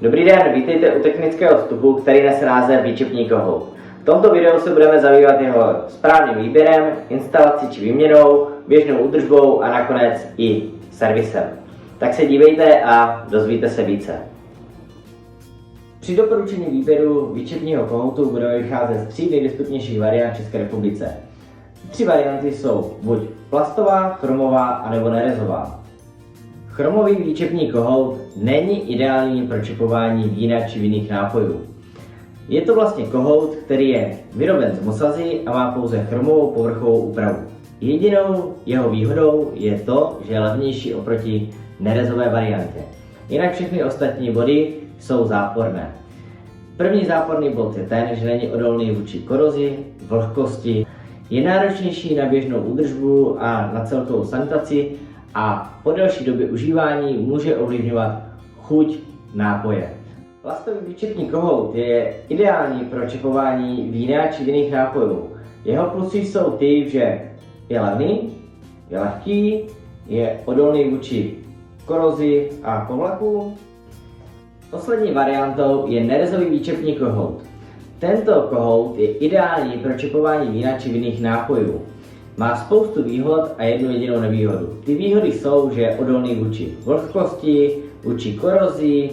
Dobrý den, vítejte u technického vstupu, který nese název výčepní kohout. V tomto videu se budeme zabývat jeho správným výběrem, instalací či výměnou, běžnou údržbou a nakonec i servisem. Tak se dívejte a dozvíte se více. Při doporučení výběru výčepního kohoutu budeme vycházet z 3 nejdostupnějších variant v České republice. 3 varianty jsou buď plastová, chromová a nebo nerezová. Chromový výčepní kohout není ideální pro čepování vína či vinných nápojů. Je to vlastně kohout, který je vyroben z mosazy a má pouze chromovou povrchovou úpravu. Jedinou jeho výhodou je to, že je levnější oproti nerezové variantě. Jinak všechny ostatní body jsou záporné. První záporný bod je ten, že není odolný vůči korozi, vlhkosti, je náročnější na běžnou údržbu a na celkovou sanitaci a po delší době užívání může ovlivňovat chuť nápoje. Plastový výčepní kohout je ideální pro čepování vína či vinných nápojů. Jeho plusy jsou ty, že je levný, je lehký, je odolný vůči korozi a povlaku. Poslední variantou je nerezový výčepní kohout. Tento kohout je ideální pro čepování vína či vinných nápojů. Má spoustu výhod a jednu jedinou nevýhodu. Ty výhody jsou, že je odolný vůči vlhkosti, vůči korozi,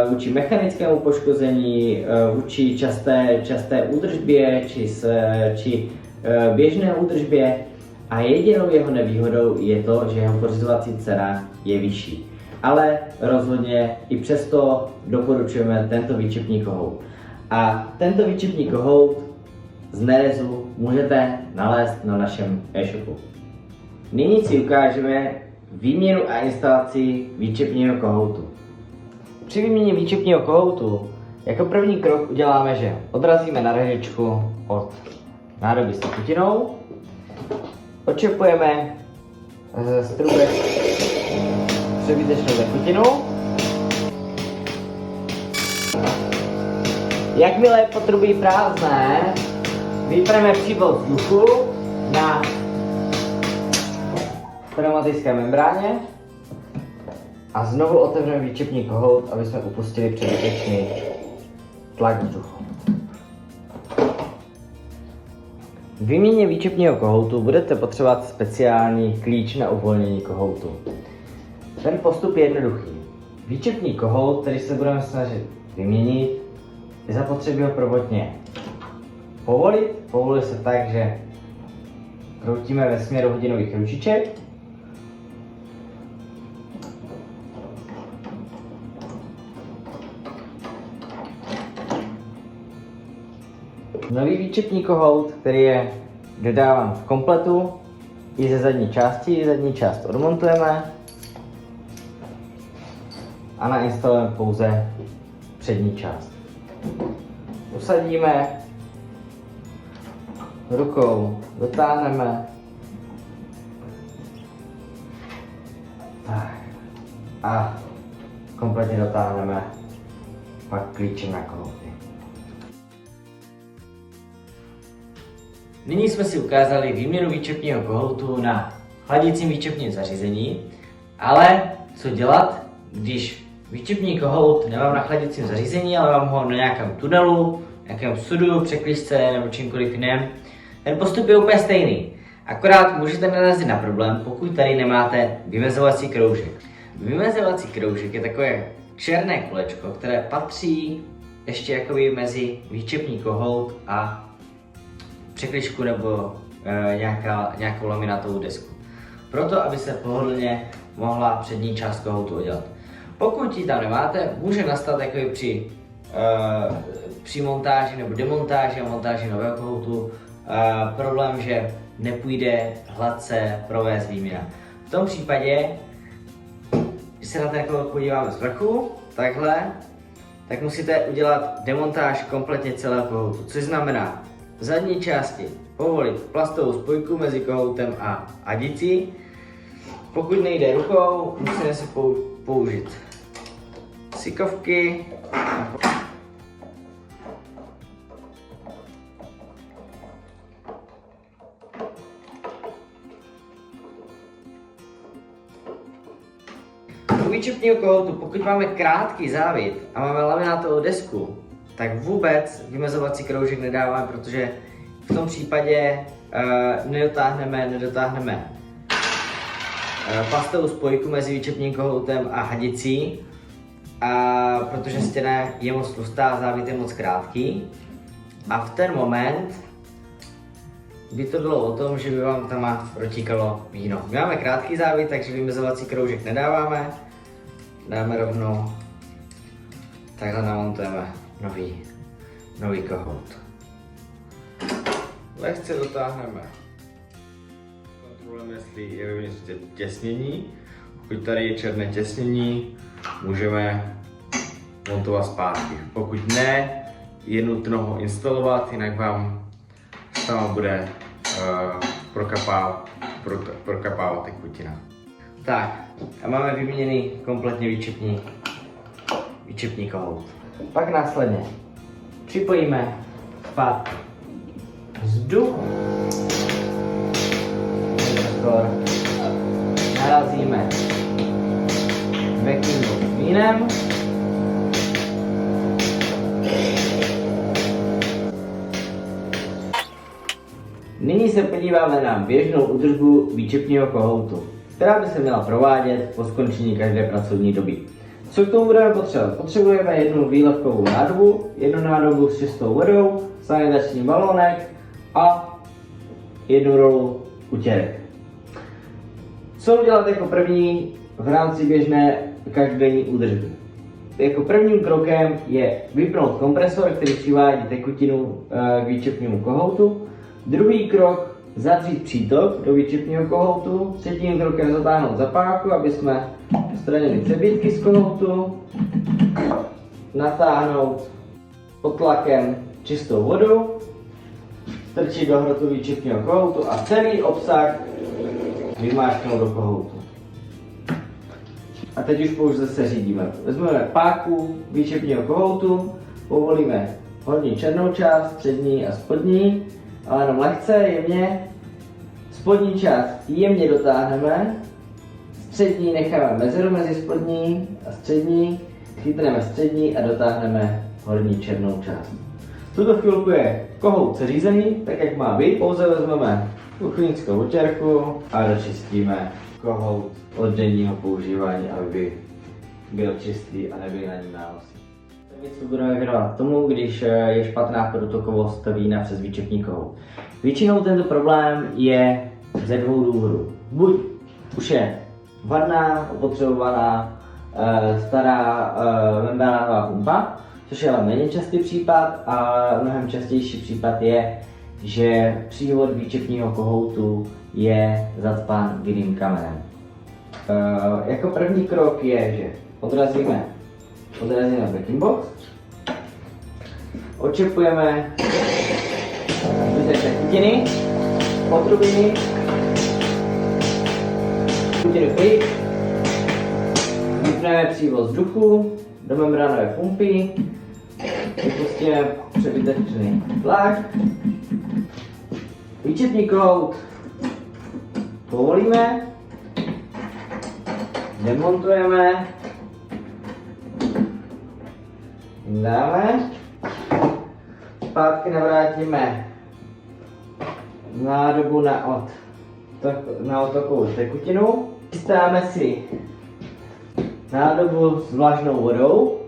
vůči mechanickému poškození, vůči časté údržbě či běžné údržbě. A jedinou jeho nevýhodou je to, že jeho pořizovací cena je vyšší. Ale rozhodně i přesto doporučujeme tento výčepní kohout. A tento výčepní kohout z nerezu můžete nalézt na našem e-shopu. Nyní si ukážeme výměnu a instalaci výčepního kohoutu. Při výměně výčepního kohoutu jako první krok uděláme, že odrazíme nadažečku od nádoby s tekutinou, odčepujeme z trubek přebytečnou tekutinu. Jakmile je potrubí prázdné, vypneme přívod vzduchu na pneumatické membráně a znovu otevřeme výčepní kohout, aby jsme upustili přebytečný tlak vzduchu. K výměně výčepního kohoutu budete potřebovat speciální klíč na uvolnění kohoutu. Ten postup je jednoduchý. Výčepní kohout, který se budeme snažit vyměnit, je zapotřebí ho prvotně povolit. Povoluje se tak, že kroutíme ve směru hodinových ručiček. Nový výčepní kohout, který je dodáván v kompletu, i ze zadní části, zadní část odmontujeme a nainstalujeme pouze přední část. Usadíme, rukou dotáhneme a kompletně dotáhneme pak klíčem na kohouty. Nyní jsme si ukázali výměnu výčepního kohoutu na chladicím výčepním zařízení, ale co dělat, když výčepní kohout nemám na chladicím zařízení, ale mám ho na nějakém tunelu, nějakém sudu, překlíšce nebo čímkoliv jiném. Ten postup je úplně stejný, akorát můžete narazit na problém, pokud tady nemáte vymezovací kroužek. Vymezovací kroužek je takové černé kolečko, které patří ještě jakoby mezi výčepní kohout a překližku nebo nějakou laminatovou desku. Proto, aby se pohodlně mohla přední část kohoutu udělat. Pokud ji tam nemáte, může nastat jakoby při montáži nebo demontáži a montáži nového kohoutu problém, že nepůjde hladce provést výměna. V tom případě, když se na ten kohout podíváme z vrchu, takhle, tak musíte udělat demontáž kompletně celého kohoutu, což znamená v zadní části povolit plastovou spojku mezi kohoutem a adicí. Pokud nejde rukou, musíme si použít sykovky. U výčepního kohoutu, pokud máme krátký závit a máme laminátovou desku, tak vůbec vymezovací kroužek nedáváme, protože v tom případě nedotáhneme plastovou spojku mezi výčepním kohoutem a hadicí, protože stěna je moc tlustá, závit je moc krátký. A v ten moment by to bylo o tom, že by vám tam protíkalo víno. My máme krátký závit, takže vymezovací kroužek nedáváme. Dáme rovnou, takhle namontujeme nový kohout. Lehce dotáhneme. Kontrolujeme, jestli je vevnitř těsnění. Pokud tady je černé těsnění, můžeme montovat zpátky. Pokud ne, je nutno ho instalovat, jinak vám tam bude prokapávat tekutina. Tak, a máme vyměněný kompletně výčepní kohout. Pak následně připojíme zpátky vzduch, narazíme backingu s vínem, nyní se podíváme na běžnou údržbu výčepního kohoutu, která by se měla provádět po skončení každé pracovní doby. Co k tomu budeme potřebovat? Potřebujeme jednu výlevkovou nádobu, jednu nádobu s čistou vodou, sanitační balónek a jednu rolu utěrek. Co udělat jako první v rámci běžné každodenní údržby? Jako prvním krokem je vypnout kompresor, který přivádí tekutinu k výčepnímu kohoutu. Druhý krok zavřít přítok do výčepního kohoutu. Třetím krokem zatáhnout zapáku, aby jsme odstranili přebytky z kohoutu. Natáhnout pod tlakem čistou vodu. Strčit do hrotu výčepního kohoutu a celý obsah vymáčknout do kohoutu. A teď už pouze se řídíme. Vezmeme páku výčepního kohoutu, povolíme horní černou část, střední a spodní, ale jenom lehce, jemně. Spodní část jemně dotáhneme, střední necháme mezeru mezi spodní a střední, chytneme střední a dotáhneme horní černou část. V tuto chvilku je kohout seřízený, tak jak má být, pouze vezmeme kuchyňskou utěrku a dočistíme kohout od denního používání, aby byl čistý a nebyl na něm nánosy. Co budeme věnovat tomu, když je špatná protokovost vína přes výčepní kohout. Většinou tento problém je ze dvou důvodů. Buď už je vadná, opotřebovaná, stará membránová pumpa, což je ale méně častý případ, a mnohem častější případ je, že přívod výčepního kohoutu je zacpán vinným kamenem. Jako první krok je, že odrazíme backing box, odčepujeme zbytek tekutiny, potrubiny, tekutiny pryč, vypneme přívod vzduchu do membránové pumpy, vypustíme přebytečný tlak, výčepní kohout povolíme, demontujeme, dáme, zpátky navrátíme nádobu na otokovou tekutinu, chystáme si nádobu s vlažnou vodou,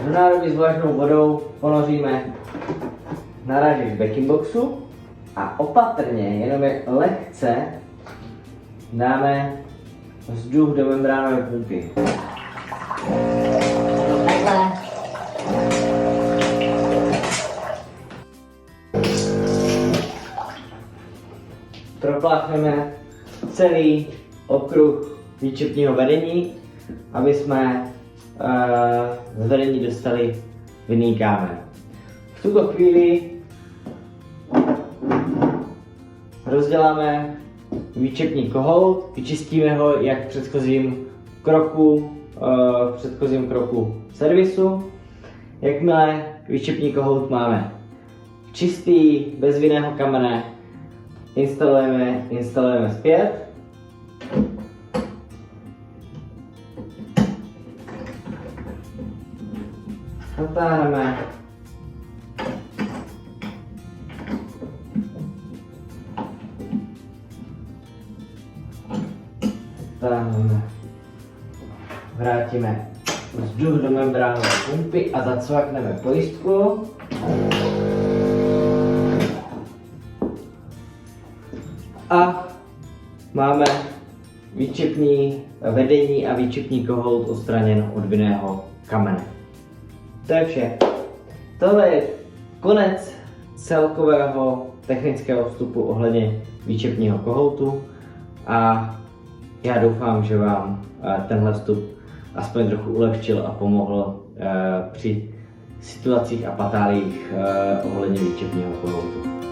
do nádoby s vlažnou vodou ponoříme narážeč backing boxu a opatrně, jenom lehce dáme vzduch do membránové pumpy. Propláchneme celý okruh výčepního vedení, aby jsme z vedení dostali vinný kámen. V tuto chvíli rozděláme výčepní kohout, vyčistíme ho jak v předchozím kroku servisu. Jakmile výčepní kohout máme čistý, bez vinného kamene, instalujeme zpět. Natáhneme. Natáhneme. Vrátíme vzduch do membránové pumpy a zacvakneme pojistku. A máme výčepní vedení a výčepní kohout odstraněn od vinného kamene. To je vše. Tohle je konec celkového technického vstupu ohledně výčepního kohoutu a já doufám, že vám tenhle vstup aspoň trochu ulehčil a pomohl při situacích a patálích ohledně výčepního kohoutu.